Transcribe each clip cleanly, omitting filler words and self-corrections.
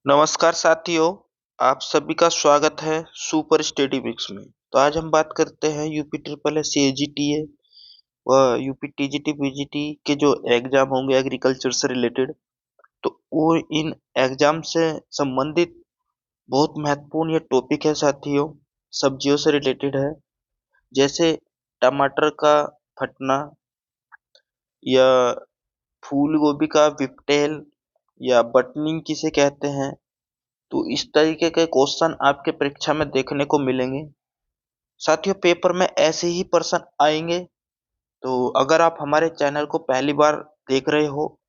नमस्कार साथियों, आप सभी का स्वागत है सुपर स्टडी मिक्स में। तो आज हम बात करते हैं यूपी ट्रिपल एस सीजीटीए व यूपी टीजीटी पीजीटी के जो एग्जाम होंगे एग्रीकल्चर से रिलेटेड। तो वो इन एग्जाम से संबंधित बहुत महत्वपूर्ण ये टॉपिक है साथियों, सब्जियों से रिलेटेड है। जैसे टमाटर का फटना या फूल गोभी का विपटेल या बटनिंग किसे कहते हैं। तो इस तरीके के क्वेश्चन आपके परीक्षा में देखने को मिलेंगे। साथियों, पेपर में ऐसे ही प्रश्न आएंगे। तो अगर आप हमारे चैनल को पहली बार देख रहे हो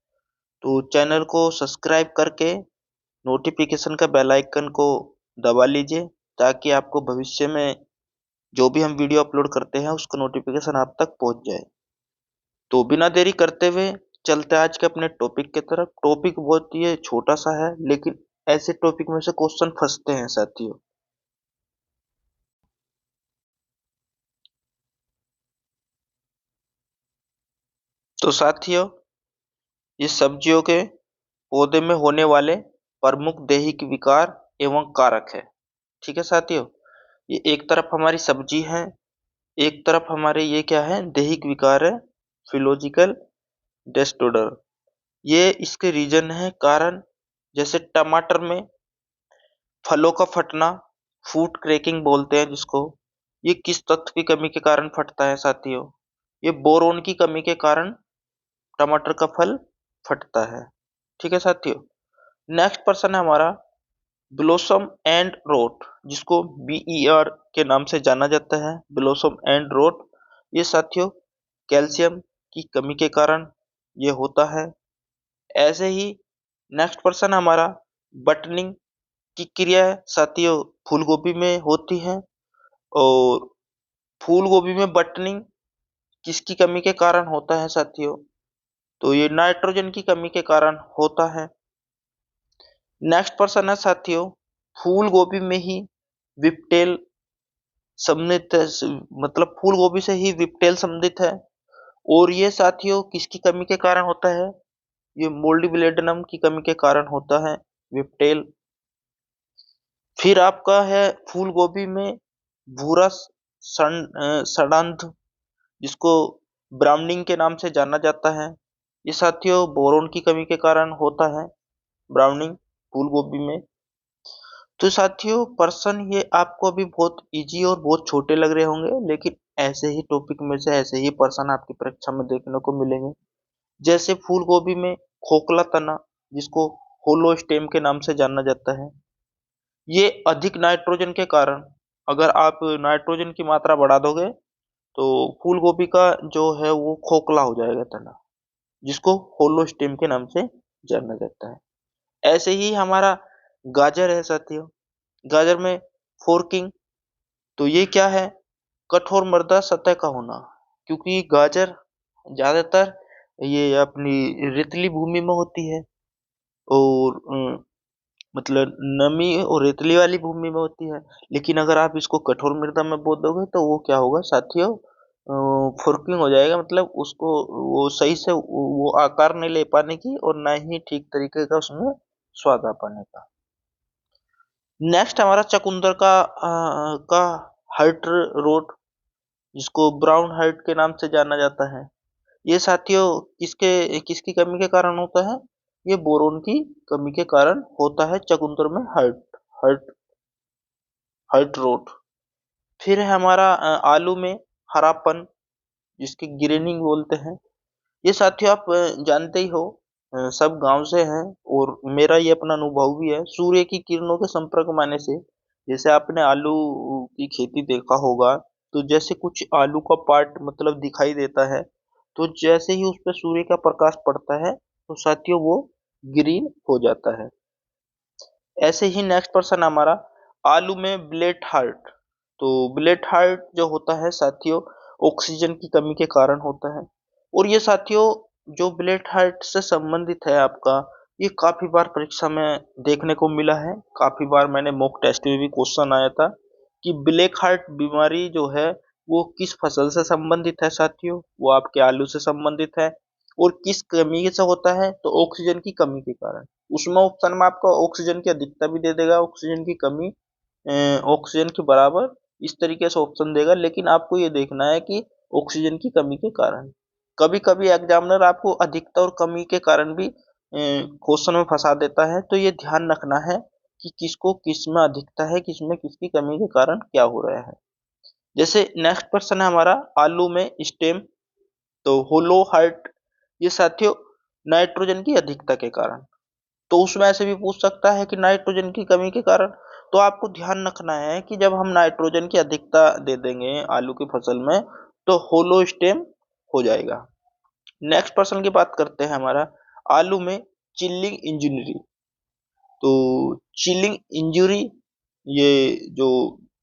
तो चैनल को सब्सक्राइब करके नोटिफिकेशन का बेल आइकन को दबा लीजिए, ताकि आपको भविष्य में जो भी हम वीडियो अपलोड करते हैं उसका नोटिफिकेशन आप तक पहुंच जाए। तो बिना देरी करते हुए चलते हैं आज के अपने टॉपिक की तरफ। टॉपिक बहुत ये छोटा सा है, लेकिन ऐसे टॉपिक में से क्वेश्चन फंसते हैं साथियों। तो साथियों, ये सब्जियों के पौधे में होने वाले प्रमुख दैहिक विकार एवं कारक है। ठीक है साथियों, ये एक तरफ हमारी सब्जी है, एक तरफ हमारे ये क्या है, दैहिक विकार है, फिलोजिकल डिसऑर्डर। ये इसके रीजन है, कारण। जैसे टमाटर में फलों का फटना, फूड क्रैकिंग बोलते हैं जिसको, ये किस तत्व की कमी के कारण फटता है साथियों? ये बोरोन की कमी के कारण टमाटर का फल फटता है। ठीक है साथियों। नेक्स्ट पर्सन है हमारा ब्लोसम एंड रोट, जिसको बीईआर के नाम से जाना जाता है, ब्लोसम एंड रोट। ये साथियों कैल्शियम की कमी के कारण ये होता है। ऐसे ही नेक्स्ट पर्सन हमारा बटनिंग की क्रिया साथियों फूल गोभी में होती है। और फूल गोभी में बटनिंग किसकी कमी के कारण होता है साथियों? तो ये नाइट्रोजन की कमी के कारण होता है। नेक्स्ट पर्सन है साथियों फूल गोभी में ही विपटेल सम्मिलित है, मतलब फूल गोभी से ही विपटेल सम्मिलित है। और ये साथियों किसकी कमी के कारण होता है? ये मोल्डिब्लेडनम की कमी के कारण होता है विपटेल। फिर आपका है फूल गोभी में भूरा षडांध, जिसको ब्राउनिंग के नाम से जाना जाता है। ये साथियों बोरोन की कमी के कारण होता है ब्राउनिंग फूल गोभी में। तो साथियों पर्सन ये आपको अभी बहुत इजी और बहुत छोटे लग रहे होंगे, लेकिन ऐसे ही टॉपिक में से ऐसे ही पर्सन आपकी परीक्षा में देखने को मिलेंगे। जैसे फूल गोभी में खोखला तना, जिसको होलो स्टेम के नाम से जाना जाता है। ये अधिक नाइट्रोजन के कारण, अगर आप नाइट्रोजन की मात्रा बढ़ा दोगे तो फूल गोभी का जो है वो खोखला हो जाएगा तना, जिसको होलो स्टेम के नाम से जाना जाता है। ऐसे ही हमारा गाजर है साथियों, गाजर में फोर्किंग। तो ये क्या है, कठोर मृदा सतह का होना। क्योंकि गाजर ज्यादातर ये अपनी रेतली भूमि में होती है और मतलब नमी और रेतली वाली भूमि में होती है। लेकिन अगर आप इसको कठोर मृदा में बो दोगे तो वो क्या होगा साथियों, फोर्किंग हो जाएगा, मतलब उसको वो सही से वो आकार नहीं ले पाने की और ना ही ठीक तरीके का उसमें स्वाद आ पाने का। नेक्स्ट हमारा चकुंदर का हर्ट रोट, जिसको ब्राउन हर्ट के नाम से जाना जाता है। ये साथियों किसके किसकी कमी के कारण होता है? ये बोरोन की कमी के कारण होता है चकुंदर में हर्ट हर्ट रोट। फिर है हमारा आलू में हरापन, जिसकी ग्रेनिंग बोलते हैं। ये साथियों आप जानते ही हो, सब गांव से हैं और मेरा ये अपना अनुभव भी है। सूर्य की किरणों के संपर्क में आने से, जैसे आपने आलू की खेती देखा होगा, तो जैसे कुछ आलू का पार्ट मतलब दिखाई देता है, तो जैसे ही उस पर सूर्य का प्रकाश पड़ता है तो साथियों वो ग्रीन हो जाता है। ऐसे ही नेक्स्ट पर्सन हमारा आलू में ब्लेट हार्ट। तो ब्लेट हार्ट जो होता है साथियों ऑक्सीजन की कमी के कारण होता है। और ये साथियों जो ब्लेट हार्ट से संबंधित है आपका, ये काफी बार परीक्षा में देखने को मिला है। काफी बार मैंने मॉक टेस्ट में भी क्वेश्चन आया था कि ब्लैक हार्ट बीमारी जो है वो किस फसल से संबंधित है साथियों? वो आपके आलू से संबंधित है। और किस कमी से होता है, तो ऑक्सीजन की कमी के कारण। उसमें ऑप्शन में आपको ऑक्सीजन की अधिकता भी दे देगा, ऑक्सीजन की कमी ऑक्सीजन के बराबर, इस तरीके से ऑप्शन देगा, लेकिन आपको ये देखना है कि ऑक्सीजन की कमी के कारण। कभी कभी एग्जामिनर आपको अधिकता और कमी के कारण भी क्वेश्चन में फंसा देता है, तो ये ध्यान रखना है कि किसको किस में अधिकता है, किसमें किसकी कमी के कारण क्या हो रहा है। जैसे नेक्स्ट क्वेश्चन है हमारा, आलू में स्टेम, तो होलो हार्ट, ये साथियों नाइट्रोजन की अधिकता के कारण। तो उसमें ऐसे भी पूछ सकता है कि नाइट्रोजन की कमी के कारण। तो आपको ध्यान रखना है कि जब हम नाइट्रोजन की अधिकता दे देंगे आलू की फसल में, तो होलो स्टेम हो जाएगा। नेक्स्ट प्रश्न की बात करते हैं हमारा, आलू में चिल्लिंग इंजरी। तो चिलिंग इंजरी, ये जो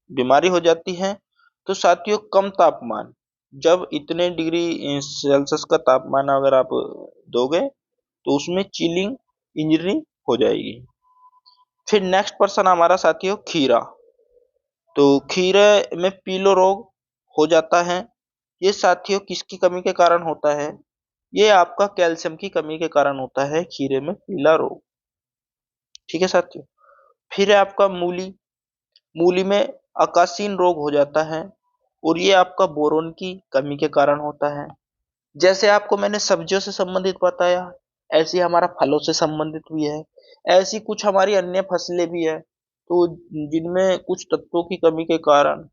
बीमारी हो जाती है, तो साथियों कम तापमान, जब इतने डिग्री सेल्सियस का तापमान अगर आप दोगे, तो उसमें चिलिंग इंजरी हो जाएगी। फिर नेक्स्ट पर्सन हमारा साथियों खीरा। तो खीरे में पीलो रोग हो जाता है, ये साथियों किसकी कमी के कारण होता है? ये आपका कैल्शियम की कमी के कारण होता है खीरे में पीला रोग। ठीक है साथियों। फिर है आपका मूली। मूली में अकासीन रोग हो जाता है, और ये आपका बोरोन की कमी के कारण होता है। जैसे आपको मैंने सब्जियों से संबंधित बताया, ऐसे ही हमारा फलों से संबंधित भी है। ऐसी कुछ हमारी अन्य फसलें भी है, तो जिनमें कुछ तत्वों की कमी के कारण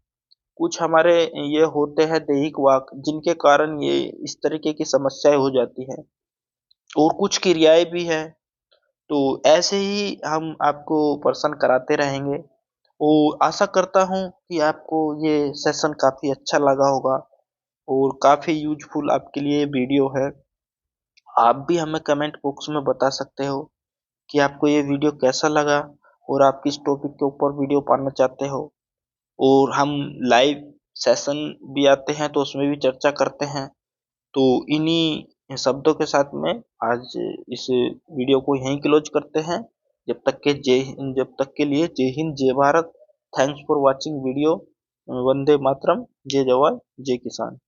कुछ हमारे ये होते हैं दैहिक वाक, जिनके कारण ये इस तरीके की समस्याएं हो जाती हैं, और कुछ क्रियाएं भी हैं। तो ऐसे ही हम आपको प्रश्न कराते रहेंगे, और आशा करता हूँ कि आपको ये सेशन काफी अच्छा लगा होगा, और काफी यूजफुल आपके लिए वीडियो है। आप भी हमें कमेंट बॉक्स में बता सकते हो कि आपको ये वीडियो कैसा लगा, और आप किस टॉपिक के ऊपर वीडियो पाना चाहते हो। और हम लाइव सेशन भी आते हैं, तो उसमें भी चर्चा करते हैं। तो इन्हीं शब्दों के साथ में आज इस वीडियो को यहीं क्लोज करते हैं। जब तक के लिए जय हिंद, जय Bharat. Thanks for watching video. वंदे मातरम, जय जवान, जय किसान।